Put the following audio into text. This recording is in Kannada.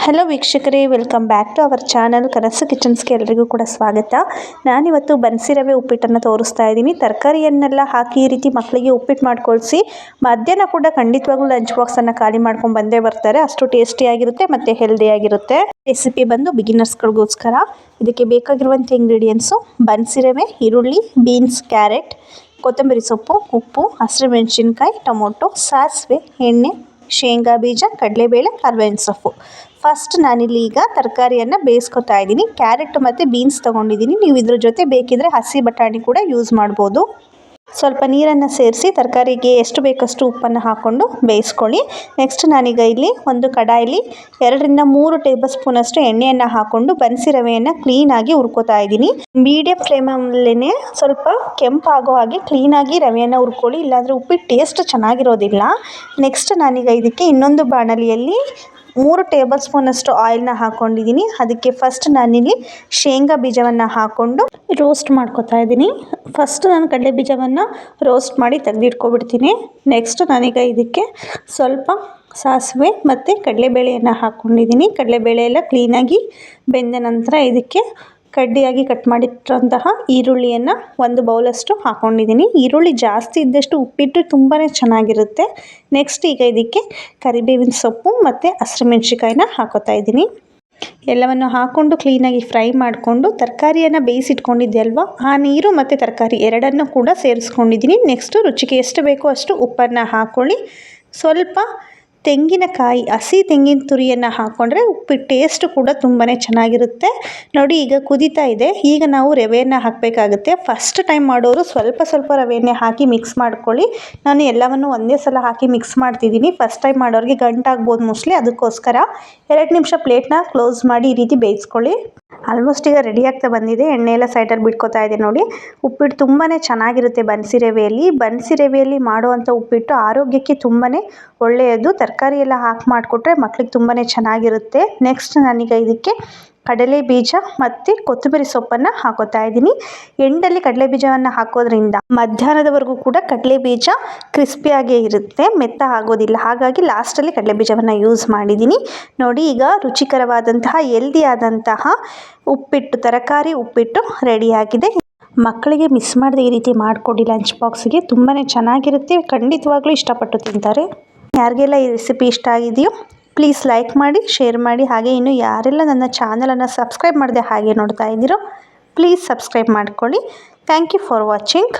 ಹಲೋ ವೀಕ್ಷಕರೇ, welcome back to our channel ಕನಸು ಕಿಚನ್ಸ್ಗೆ ಎಲ್ರಿಗೂ ಕೂಡ ಸ್ವಾಗತ. ನಾನಿವತ್ತು ಬನ್ಸಿ ರವೆ ಉಪ್ಪಿಟ್ಟನ್ನು ತೋರಿಸ್ತಾ ಇದ್ದೀನಿ. ತರಕಾರಿಯನ್ನೆಲ್ಲ ಹಾಕಿ ಈ ರೀತಿ ಮಕ್ಕಳಿಗೆ ಉಪ್ಪಿಟ್ಟು ಮಾಡ್ಕೊಳ್ಸಿ. ಮಧ್ಯಾಹ್ನ ಕೂಡ ಖಂಡಿತವಾಗ್ಲೂ ಲಂಚ್ ಬಾಕ್ಸನ್ನು ಖಾಲಿ ಮಾಡ್ಕೊಂಡು ಬಂದೇ ಬರ್ತಾರೆ. ಅಷ್ಟು ಟೇಸ್ಟಿಯಾಗಿರುತ್ತೆ ಮತ್ತು ಹೆಲ್ದಿಯಾಗಿರುತ್ತೆ. ರೆಸಿಪಿ ಬಂದು ಬಿಗಿನರ್ಸ್ಗಳಿಗೋಸ್ಕರ. ಇದಕ್ಕೆ ಬೇಕಾಗಿರುವಂಥ ಇಂಗ್ರೀಡಿಯೆಂಟ್ಸು: ಬನ್ಸಿ ರವೆ, ಈರುಳ್ಳಿ, ಬೀನ್ಸ್, ಕ್ಯಾರೆಟ್, ಕೊತ್ತಂಬರಿ ಸೊಪ್ಪು, ಉಪ್ಪು, ಹಸಿಮೆಣಸಿನ್ಕಾಯಿ, ಟೊಮೊಟೊ, ಸಾಸಿವೆ, ಎಣ್ಣೆ, ಶೇಂಗಾ ಬೀಜ, ಕಡಲೆಬೇಳೆ, ಕರ್ಬೇವಿನ ಸೊಪ್ಪು. ಫಸ್ಟ್ ನಾನಿಲ್ಲಿ ಈಗ ತರಕಾರಿಯನ್ನು ಬೇಯಿಸ್ಕೊತಾ ಇದ್ದೀನಿ. ಕ್ಯಾರೆಟ್ ಮತ್ತು ಬೀನ್ಸ್ ತೊಗೊಂಡಿದ್ದೀನಿ. ನೀವು ಇದ್ರ ಜೊತೆ ಬೇಕಿದ್ರೆ ಹಸಿ ಬಟಾಣಿ ಕೂಡ ಯೂಸ್ ಮಾಡ್ಬೋದು. ಸ್ವಲ್ಪ ನೀರನ್ನು ಸೇರಿಸಿ ತರಕಾರಿಗೆ ಎಷ್ಟು ಬೇಕಷ್ಟು ಉಪ್ಪನ್ನು ಹಾಕ್ಕೊಂಡು ಬೇಯಿಸ್ಕೊಳ್ಳಿ. ನೆಕ್ಸ್ಟ್ ನಾನೀಗ ಇಲ್ಲಿ ಒಂದು ಕಡಾಯಲ್ಲಿ 2-3 ಟೇಬಲ್ ಸ್ಪೂನಷ್ಟು ಎಣ್ಣೆಯನ್ನು ಹಾಕ್ಕೊಂಡು ಬನ್ಸಿ ರವೆಯನ್ನು ಕ್ಲೀನಾಗಿ ಹುರ್ಕೋತಾ ಇದ್ದೀನಿ. ಮೀಡಿಯಮ್ ಫ್ಲೇಮಲ್ಲೇ ಸ್ವಲ್ಪ ಕೆಂಪಾಗೋ ಹಾಗೆ ಕ್ಲೀನಾಗಿ ರವೆಯನ್ನು ಹುರ್ಕೊಳ್ಳಿ, ಇಲ್ಲಾಂದರೆ ಉಪ್ಪಿಟ್ಟು ಟೇಸ್ಟ್ ಚೆನ್ನಾಗಿರೋದಿಲ್ಲ. ನೆಕ್ಸ್ಟ್ ನಾನೀಗ ಇದಕ್ಕೆ ಇನ್ನೊಂದು ಬಾಣಲಿಯಲ್ಲಿ 3 ಟೇಬಲ್ ಸ್ಪೂನಷ್ಟು ಆಯಿಲ್ನ ಹಾಕ್ಕೊಂಡಿದ್ದೀನಿ. ಅದಕ್ಕೆ ಫಸ್ಟ್ ನಾನಿಲ್ಲಿ ಶೇಂಗಾ ಬೀಜವನ್ನು ಹಾಕ್ಕೊಂಡು ರೋಸ್ಟ್ ಮಾಡ್ಕೊತಾ ಇದ್ದೀನಿ. ಫಸ್ಟ್ ನಾನು ಕಡಲೆ ಬೀಜವನ್ನು ರೋಸ್ಟ್ ಮಾಡಿ ತೆಗೆದಿಟ್ಕೊಬಿಡ್ತೀನಿ. ನೆಕ್ಸ್ಟ್ ನಾನೀಗ ಇದಕ್ಕೆ ಸ್ವಲ್ಪ ಸಾಸಿವೆ ಮತ್ತು ಕಡಲೆಬೇಳೆಯನ್ನು ಹಾಕ್ಕೊಂಡಿದ್ದೀನಿ. ಕಡಲೆಬೇಳೆ ಎಲ್ಲ ಕ್ಲೀನಾಗಿ ಬೆಂದ ನಂತರ ಇದಕ್ಕೆ ಕಡ್ಡಿಯಾಗಿ ಕಟ್ ಮಾಡಿಟ್ಟಿರೋಂತಹ ಈರುಳ್ಳಿಯನ್ನು 1 ಬೌಲಷ್ಟು ಹಾಕ್ಕೊಂಡಿದ್ದೀನಿ. ಈರುಳ್ಳಿ ಜಾಸ್ತಿ ಇದ್ದಷ್ಟು ಉಪ್ಪಿಟ್ಟು ತುಂಬಾ ಚೆನ್ನಾಗಿರುತ್ತೆ. ನೆಕ್ಸ್ಟ್ ಈಗ ಇದಕ್ಕೆ ಕರಿಬೇವಿನ ಸೊಪ್ಪು ಮತ್ತು ಹಸಿಮೆಣಸಿನ್ಕಾಯಿನ ಹಾಕೋತಾ ಇದ್ದೀನಿ. ಎಲ್ಲವನ್ನು ಹಾಕ್ಕೊಂಡು ಕ್ಲೀನಾಗಿ ಫ್ರೈ ಮಾಡಿಕೊಂಡು ತರಕಾರಿಯನ್ನು ಬೇಯಿಸಿಟ್ಕೊಂಡಿದ್ದೆ ಅಲ್ವಾ, ಆ ನೀರು ಮತ್ತು ತರಕಾರಿ ಎರಡನ್ನೂ ಕೂಡ ಸೇರಿಸ್ಕೊಂಡಿದ್ದೀನಿ. ನೆಕ್ಸ್ಟು ರುಚಿಗೆ ಎಷ್ಟು ಬೇಕೋ ಅಷ್ಟು ಉಪ್ಪನ್ನು ಹಾಕ್ಕೊಳ್ಳಿ. ಸ್ವಲ್ಪ ತೆಂಗಿನಕಾಯಿ, ಹಸಿ ತೆಂಗಿನ ತುರಿಯನ್ನು ಹಾಕ್ಕೊಂಡ್ರೆ ಉಪ್ಪಿಟ್ಟು ಟೇಸ್ಟ್ ಕೂಡ ತುಂಬಾ ಚೆನ್ನಾಗಿರುತ್ತೆ. ನೋಡಿ ಈಗ ಕುದೀತಾ ಇದೆ. ಈಗ ನಾವು ರವೆಯನ್ನು ಹಾಕಬೇಕಾಗುತ್ತೆ. ಫಸ್ಟ್ ಟೈಮ್ ಮಾಡೋರು ಸ್ವಲ್ಪ ರವೆಯನ್ನೇ ಹಾಕಿ ಮಿಕ್ಸ್ ಮಾಡ್ಕೊಳ್ಳಿ. ನಾನು ಎಲ್ಲವನ್ನು ಒಂದೇ ಸಲ ಹಾಕಿ ಮಿಕ್ಸ್ ಮಾಡ್ತಿದ್ದೀನಿ. ಫಸ್ಟ್ ಟೈಮ್ ಮಾಡೋರಿಗೆ ಗಂಟಾಗ್ಬೋದು ಮೋಸ್ಟ್ಲಿ, ಅದಕ್ಕೋಸ್ಕರ 2 ನಿಮಿಷ ಪ್ಲೇಟ್ನ ಕ್ಲೋಸ್ ಮಾಡಿ ಈ ರೀತಿ ಬೇಯಿಸ್ಕೊಳ್ಳಿ. ಆಲ್ಮೋಸ್ಟ್ ಈಗ ರೆಡಿ ಆಗ್ತಾ ಬಂದಿದೆ. ಎಣ್ಣೆ ಎಲ್ಲ ಸೈಡಲ್ಲಿ ಬಿಟ್ಕೋತಾ ಇದೆ ನೋಡಿ. ಉಪ್ಪಿಟ್ಟು ತುಂಬಾ ಚೆನ್ನಾಗಿರುತ್ತೆ ಬನ್ಸಿ ರವೆಯಲ್ಲಿ. ಬನ್ಸಿ ರವೆಯಲ್ಲಿ ಮಾಡುವಂಥ ಉಪ್ಪಿಟ್ಟು ಆರೋಗ್ಯಕ್ಕೆ ತುಂಬಾ ಒಳ್ಳೆಯದು. ತರಕಾರಿ ಎಲ್ಲ ಹಾಕಿ ಮಾಡಿಕೊಟ್ರೆ ಮಕ್ಳಿಗೆ ತುಂಬಾ ಚೆನ್ನಾಗಿರುತ್ತೆ. ನೆಕ್ಸ್ಟ್ ನಾನೀಗ ಇದಕ್ಕೆ ಕಡಲೆ ಬೀಜ ಮತ್ತು ಕೊತ್ತಂಬರಿ ಸೊಪ್ಪನ್ನು ಹಾಕೋತಾ ಇದ್ದೀನಿ. ಎಂಡಲ್ಲಿ ಕಡಲೆ ಬೀಜವನ್ನು ಹಾಕೋದ್ರಿಂದ ಮಧ್ಯಾಹ್ನದವರೆಗೂ ಕೂಡ ಕಡಲೆ ಬೀಜ ಕ್ರಿಸ್ಪಿಯಾಗೇ ಇರುತ್ತೆ, ಮೆತ್ತ ಆಗೋದಿಲ್ಲ. ಹಾಗಾಗಿ ಲಾಸ್ಟಲ್ಲಿ ಕಡಲೆ ಬೀಜವನ್ನು ಯೂಸ್ ಮಾಡಿದ್ದೀನಿ. ನೋಡಿ ಈಗ ರುಚಿಕರವಾದಂತಹ ಹೆಲ್ದಿಯಾದಂತಹ ಉಪ್ಪಿಟ್ಟು, ತರಕಾರಿ ಉಪ್ಪಿಟ್ಟು ರೆಡಿಯಾಗಿದೆ. ಮಕ್ಕಳಿಗೆ ಮಿಸ್ ಮಾಡದೆ ಈ ರೀತಿ ಮಾಡಿಕೊಡಿ ಲಂಚ್ ಬಾಕ್ಸ್ಗೆ. ತುಂಬಾ ಚೆನ್ನಾಗಿರುತ್ತೆ, ಖಂಡಿತವಾಗ್ಲೂ ಇಷ್ಟಪಟ್ಟು ತಿಂತಾರೆ. ಯಾರಿಗೆಲ್ಲ ಈ ರೆಸಿಪಿ ಇಷ್ಟ ಆಗಿದೆಯೋ ಪ್ಲೀಸ್ ಲೈಕ್ ಮಾಡಿ, ಶೇರ್ ಮಾಡಿ. ಹಾಗೆ ಇನ್ನು ಯಾರೆಲ್ಲ ನನ್ನ ಚಾನಲನ್ನು ಸಬ್ಸ್ಕ್ರೈಬ್ ಮಾಡದೆ ಹಾಗೆ ನೋಡ್ತಾ ಇದ್ದೀರೋ ಪ್ಲೀಸ್ ಸಬ್ಸ್ಕ್ರೈಬ್ ಮಾಡ್ಕೊಳ್ಳಿ. Thank you for watching.